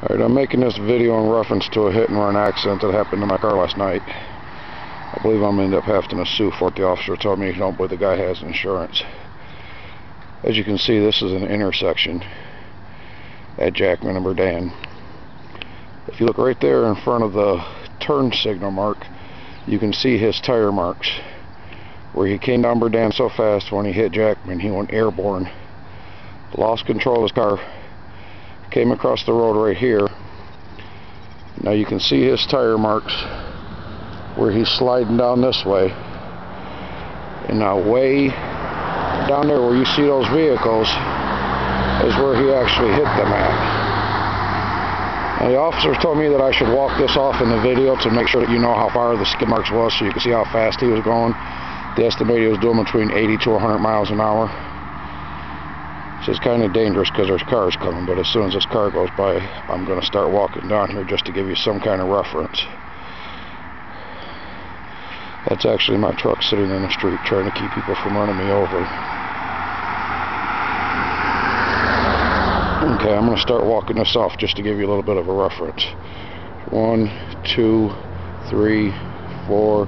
Alright, I'm making this video in reference to a hit and run accident that happened to my car last night. I believe I'm going to end up having to sue for it. The officer told me, don't believe the guy has insurance. As you can see, this is an intersection at Jackman and Berdan. If you look right there in front of the turn signal mark, you can see his tire marks. Where he came down Berdan so fast when he hit Jackman, he went airborne, lost control of his car, came across the road right here. Now you can see his tire marks where he's sliding down this way, and now way down there where you see those vehicles is where he actually hit them at. Now the officer told me that I should walk this off in the video to make sure that you know how far the skid marks was, so you can see how fast he was going. The estimated he was doing between 80 to 100 miles an hour. So it's kind of dangerous because there's cars coming, but as soon as this car goes by, I'm going to start walking down here just to give you some kind of reference. That's actually my truck sitting in the street trying to keep people from running me over. Okay, I'm going to start walking this off just to give you a little bit of a reference. 1, 2, 3, 4,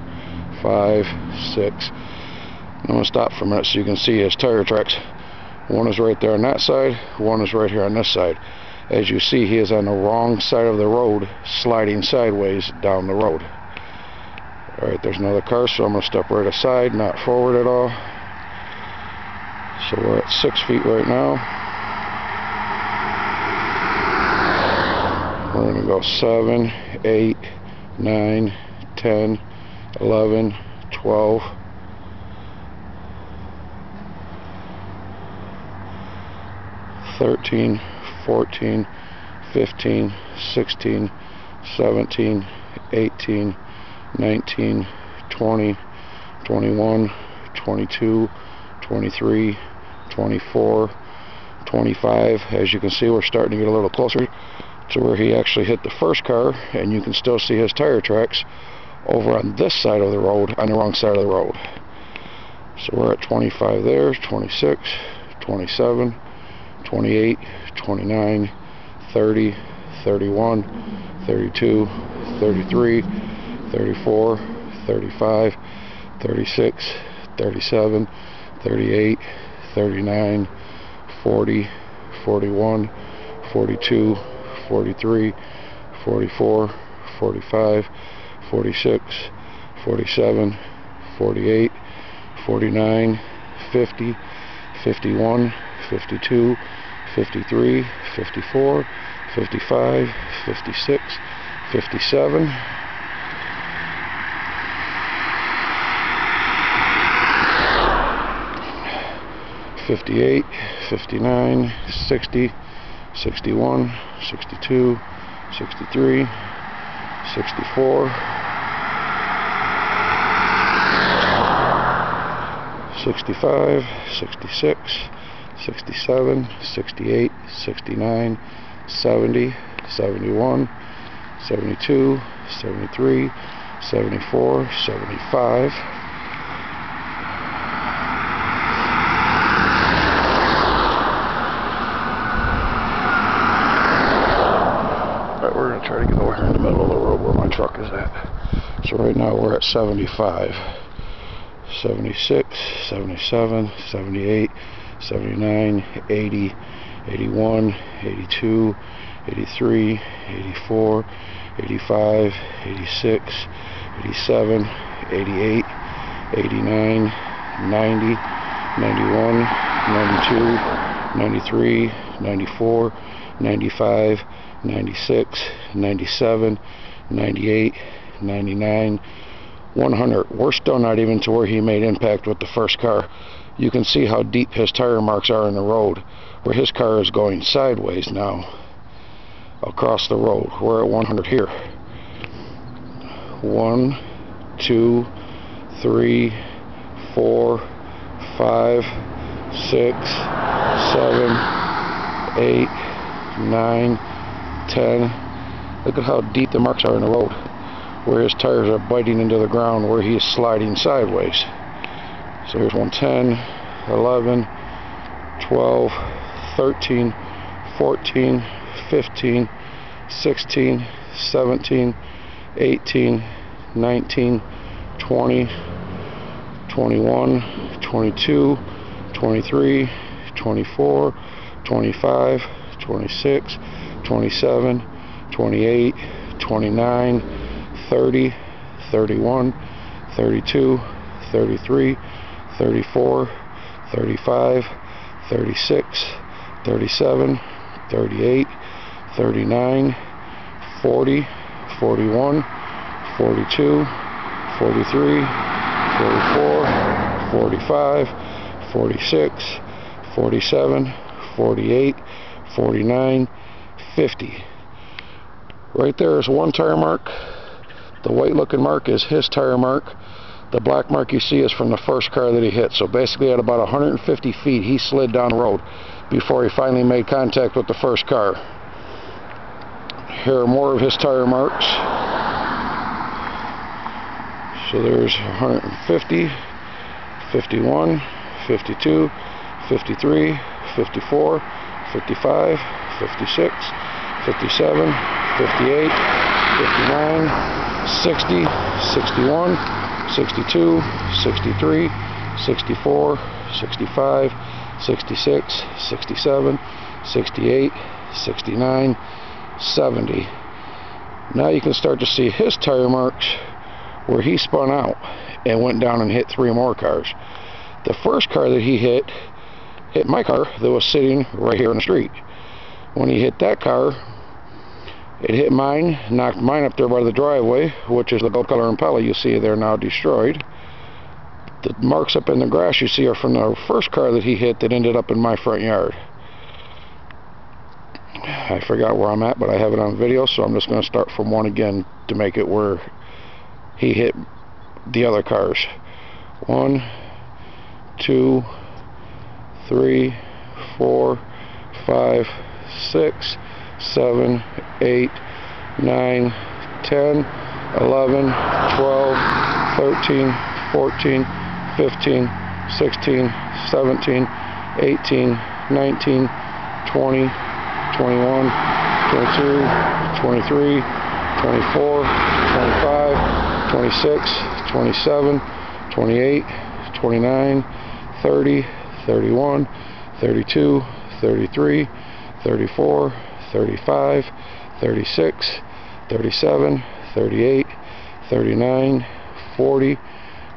5, 6. I'm going to stop for a minute so you can see his tire tracks. One is right there on that side, one is right here on this side. As you see, he is on the wrong side of the road, sliding sideways down the road. Alright, there's another car, so I'm going to step right aside, not forward at all. So we're at 6 feet right now. We're going to go 7, 8, 9, 10, 11, 12, 13, 14, 15, 16, 17, 18, 19, 20, 21, 22, 23, 24, 25. As you can see, we're starting to get a little closer to where he actually hit the first car, and you can still see his tire tracks over on this side of the road, on the wrong side of the road. So we're at 25 there, 26, 27, 28, 29, 30, 31, 32, 33, 34, 35, 36, 37, 38, 39, 40, 41, 42, 43, 44, 45, 46, 47, 48, 49, 50, 51, 52, 53, 54, 55, 56, 57, 58, 59, 60, 61, 62, 63, 64, 65, 66, 67, 68, 69, 70, 71, 72, 73, 74, 75. Alright, we're going to try to get over here in the middle of the road where my truck is at. So right now we're at 75, 76, 77, 78, 79, 80, 81, 82, 83, 84, 85, 86, 87, 88, 89, 90, 91, 92, 93, 94, 95, 96, 97, 98, 99, 100. We're still not even to where he made impact with the first car. You can see how deep his tire marks are in the road, where his car is going sideways now across the road. We're at 100 here. 1, 2, 3, 4, 5, 6, 7, 8, 9, 10. Look at how deep the marks are in the road, where his tires are biting into the ground, where he is sliding sideways. So here's 110, 11, 12, 13, 14, 15, 16, 17, 18, 19, 20, 21, 22, 23, 24, 25, 26, 27, 28, 29, 30, 31, 32, 33, 34, 35, 36, 37, 38, 39, 40, 41, 42, 43, 44, 45, 46, 47, 48, 49, 50. Right there is one tire mark. The white looking mark is his tire mark. The black mark you see is from the first car that he hit. So basically at about 150 feet he slid down the road before he finally made contact with the first car. Here are more of his tire marks. So there's 150, 51, 52, 53, 54, 55, 56, 57, 58, 59, 60, 61, 62, 63, 64, 65, 66, 67, 68, 69, 70. Now you can start to see his tire marks where he spun out and went down and hit 3 more cars. The first car that he hit my car that was sitting right here in the street. When he hit that car, it hit mine, knocked mine up there by the driveway, which is the gold color Impala you see there now destroyed. The marks up in the grass you see are from the first car that he hit that ended up in my front yard. I forgot where I'm at, but I have it on video, so I'm just going to start from one again to make it where he hit the other cars. 1, 2, 3, 4, 5, 6, 7, 8, 9, 10, 11, 12, 13, 14, 15, 16, 17, 18, 19, 20, 21, 22, 23, 24, 25, 26, 27, 28, 29, 30, 31, 32, 33, 34, 35, 36, 37, 38, 39, 40,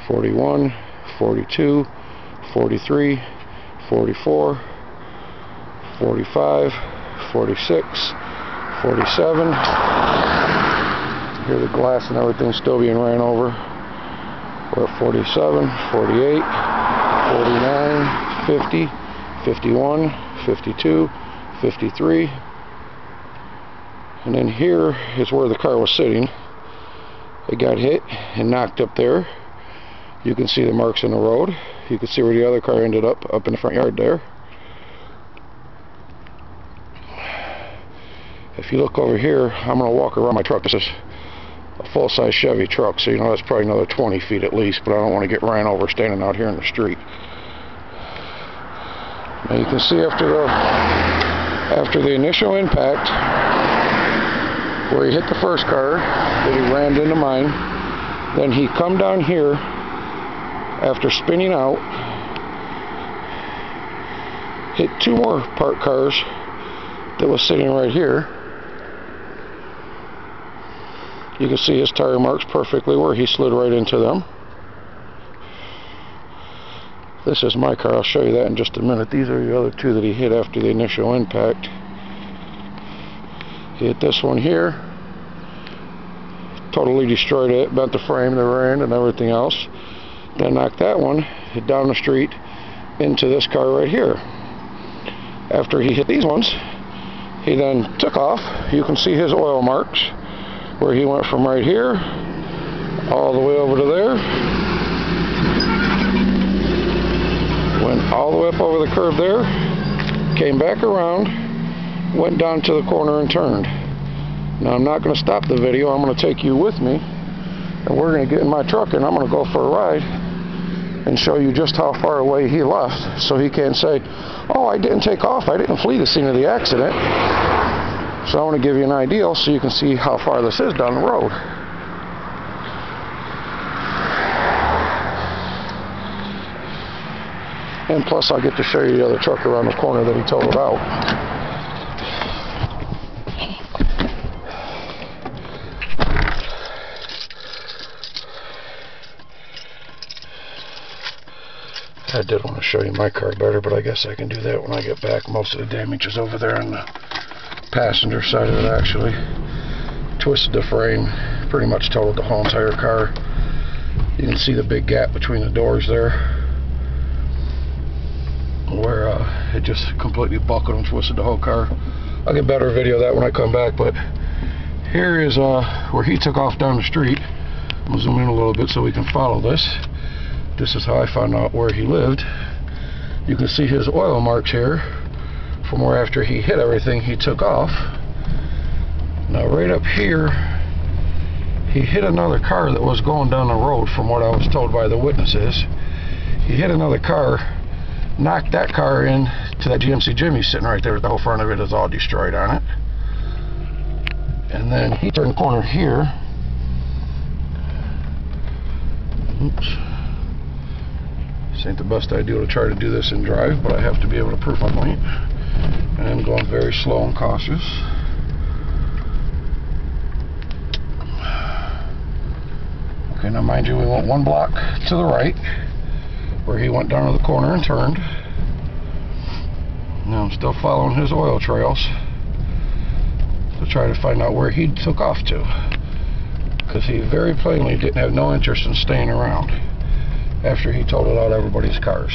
41, 42, 43, 44, 45, 46, 47. Here the glass and everything still being ran over. We're at 47, 48, 49, 50, 51, 52, 53. And then here is where the car was sitting. It got hit and knocked up there. You can see the marks in the road. You can see where the other car ended up in the front yard there. If you look over here, I'm going to walk around my truck. This is a full-size Chevy truck, so you know that's probably another 20 feet at least, but I don't want to get ran over standing out here in the street. Now you can see after the initial impact, where he hit the first car, that he rammed into mine, then he come down here after spinning out, hit 2 more parked cars that was sitting right here. You can see his tire marks perfectly where he slid right into them. This is my car. I'll show you that in just a minute. These are the other 2 that he hit after the initial impact. He hit this one here. Totally destroyed it. Bent the frame, the rear end, and everything else. Then knocked that one hit down the street into this car right here. After he hit these ones, he then took off. You can see his oil marks where he went from right here all the way over to there. Went all the way up over the curve there, came back around, went down to the corner and turned. Now I'm not going to stop the video. I'm going to take you with me, and we're going to get in my truck and I'm going to go for a ride and show you just how far away he left, so he can't say, oh, I didn't take off, I didn't flee the scene of the accident. So I want to give you an idea so you can see how far this is down the road. And plus I'll get to show you the other truck around the corner that he totaled out. I did want to show you my car better, but I guess I can do that when I get back. Most of the damage is over there on the passenger side of it, actually. Twisted the frame, pretty much totaled the whole entire car. You can see the big gap between the doors there, where it just completely buckled and twisted the whole car. I'll get better video of that when I come back, but here is where he took off down the street. I'm going to zoom in a little bit so we can follow this. This is how I found out where he lived. You can see his oil marks here from where after he hit everything he took off. Now right up here he hit another car that was going down the road, from what I was told by the witnesses. He hit another car, knocked that car in to that GMC Jimmy sitting right there. The whole front of it is all destroyed on it. And then he turned the corner here. Oops. This ain't the best idea to try to do this in drive, but I have to be able to prove my point. And I'm going very slow and cautious. Okay, now mind you, we went one block to the right, where he went down to the corner and turned. Now I'm still following his oil trails to try to find out where he took off to, because he very plainly didn't have no interest in staying around after he totaled out everybody's cars.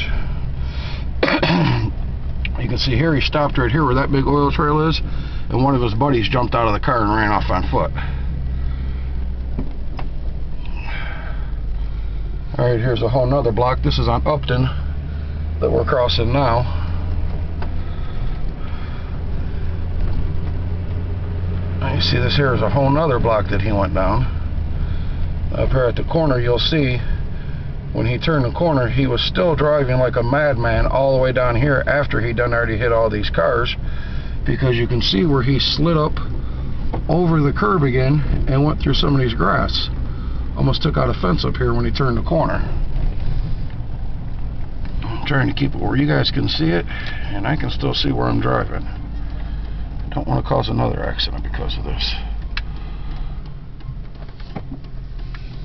You can see here he stopped right here where that big oil trail is, and one of his buddies jumped out of the car and ran off on foot. Alright, here's a whole nother block. This is on Upton that we're crossing now. Now you see this here is a whole nother block that he went down. Up here at the corner you'll see when he turned the corner, he was still driving like a madman all the way down here after he done already hit all these cars, because you can see where he slid up over the curb again and went through some of these grass. Almost took out a fence up here when he turned the corner. I'm trying to keep it where you guys can see it, and I can still see where I'm driving. Don't want to cause another accident because of this.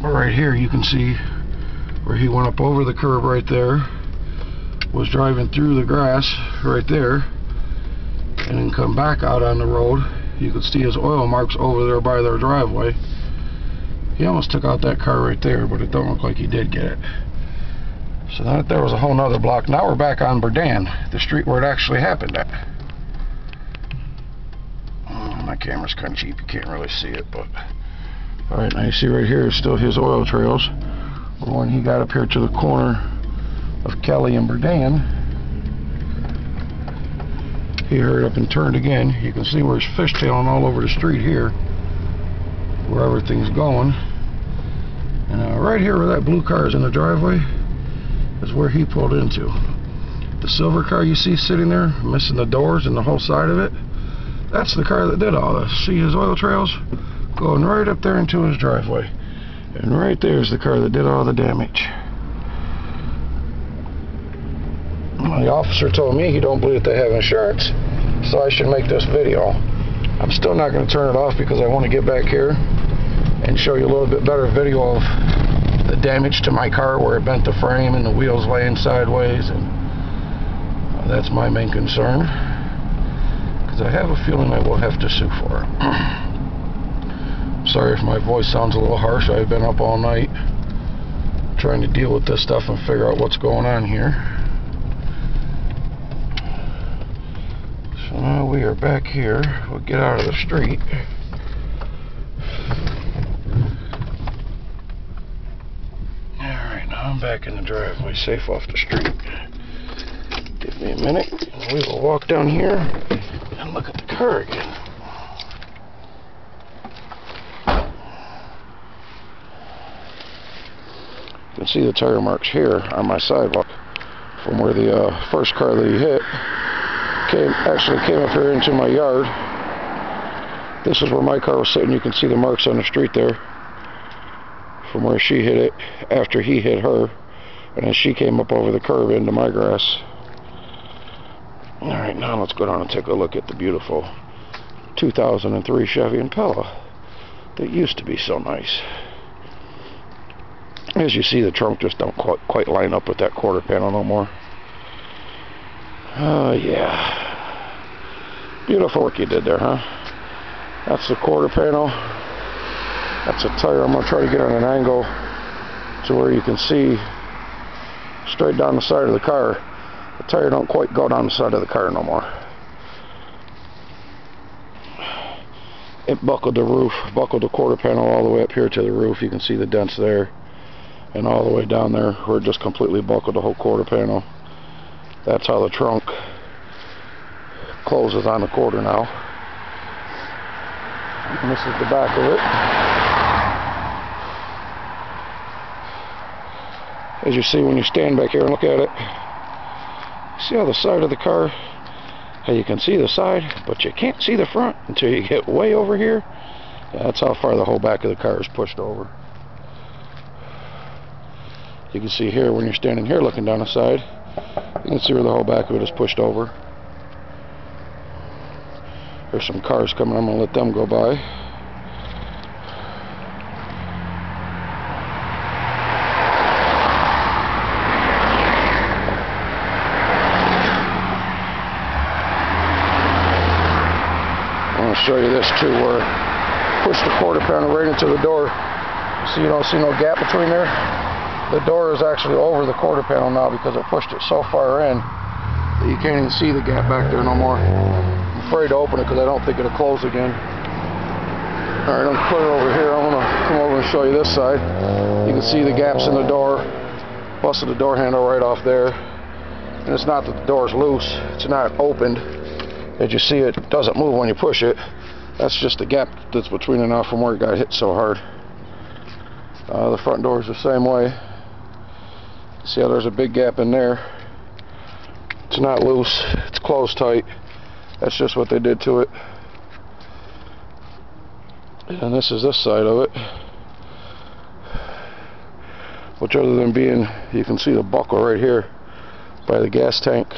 But right here you can see where he went up over the curb right there, was driving through the grass right there, and then come back out on the road. You can see his oil marks over there by their driveway. He almost took out that car right there, but it don't look like he did get it. So that there was a whole nother block. Now we're back on Berdan, the street where it actually happened at. My camera's kind of cheap, you can't really see it, but alright, now you see right here is still his oil trails. When he got up here to the corner of Kelly and Berdan, he hurried up and turned again. You can see where he's fishtailing all over the street here, where everything's going. And right here where that blue car is in the driveway is where he pulled into. The silver car you see sitting there, missing the doors and the whole side of it, that's the car that did all this. See his oil trails going right up there into his driveway. And right there is the car that did all the damage. The officer told me he don't believe they have insurance, so I should make this video. I'm still not going to turn it off because I want to get back here and show you a little bit better video of the damage to my car, where it bent the frame and the wheels laying sideways, and that's my main concern, because I have a feeling I will have to sue for it. Sorry if my voice sounds a little harsh. I've been up all night trying to deal with this stuff and figure out what's going on here. So now we are back here. We'll get out of the street. Alright, now I'm back in the driveway, safe off the street. Give me a minute, and we will walk down here and look at the car again. You can see the tire marks here on my sidewalk from where the first car that he hit actually came up here into my yard This is where my car was sitting. You can see the marks on the street there from where she hit it after he hit her, and then she came up over the curb into my grass. Alright, now let's go down and take a look at the beautiful 2003 Chevy Impala that used to be so nice. As you see, the trunk just don't quite line up with that quarter panel no more. Oh yeah. Beautiful work you did there, huh? That's the quarter panel. That's a tire. I'm going to try to get on an angle to where you can see straight down the side of the car. The tire don't quite go down the side of the car no more. It buckled the roof, buckled the quarter panel all the way up here to the roof. You can see the dents there. And all the way down there where it just completely buckled the whole quarter panel. That's how the trunk closes on the quarter now. And this is the back of it. As you see when you stand back here and look at it, see how the side of the car, how you can see the side, but you can't see the front until you get way over here. Yeah, that's how far the whole back of the car is pushed over. You can see here when you're standing here looking down the side, you can see where the whole back of it is pushed over. There's some cars coming. I'm going to let them go by. I'm going to show you this too, where I push the quarter panel right into the door. So you don't see no gap between there. The door is actually over the quarter panel now because I pushed it so far in that you can't even see the gap back there no more. I'm afraid to open it because I don't think it'll close again. Alright, I'm clear over here. I'm going to come over and show you this side. You can see the gaps in the door. Busted the door handle right off there. And it's not that the door is loose. It's not opened. As you see, it doesn't move when you push it. That's just the gap that's between it now from where it got hit so hard. The front door is the same way. See how there's a big gap in there. It's not loose. It's closed tight. That's just what they did to it. And this is this side of it. Which, other than being, you can see the buckle right here by the gas tank.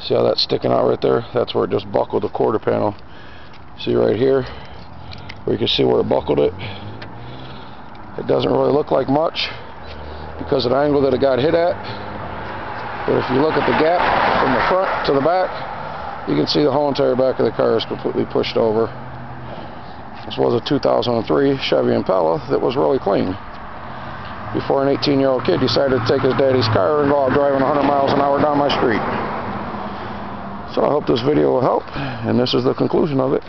See how that's sticking out right there? That's where it just buckled the quarter panel. See right here where you can see where it buckled it. It doesn't really look like much because of the angle that it got hit at. But if you look at the gap from the front to the back, you can see the whole entire back of the car is completely pushed over. This was a 2003 Chevy Impala that was really clean before an 18-year-old kid decided to take his daddy's car and go out driving 100 miles an hour down my street. So I hope this video will help, and this is the conclusion of it.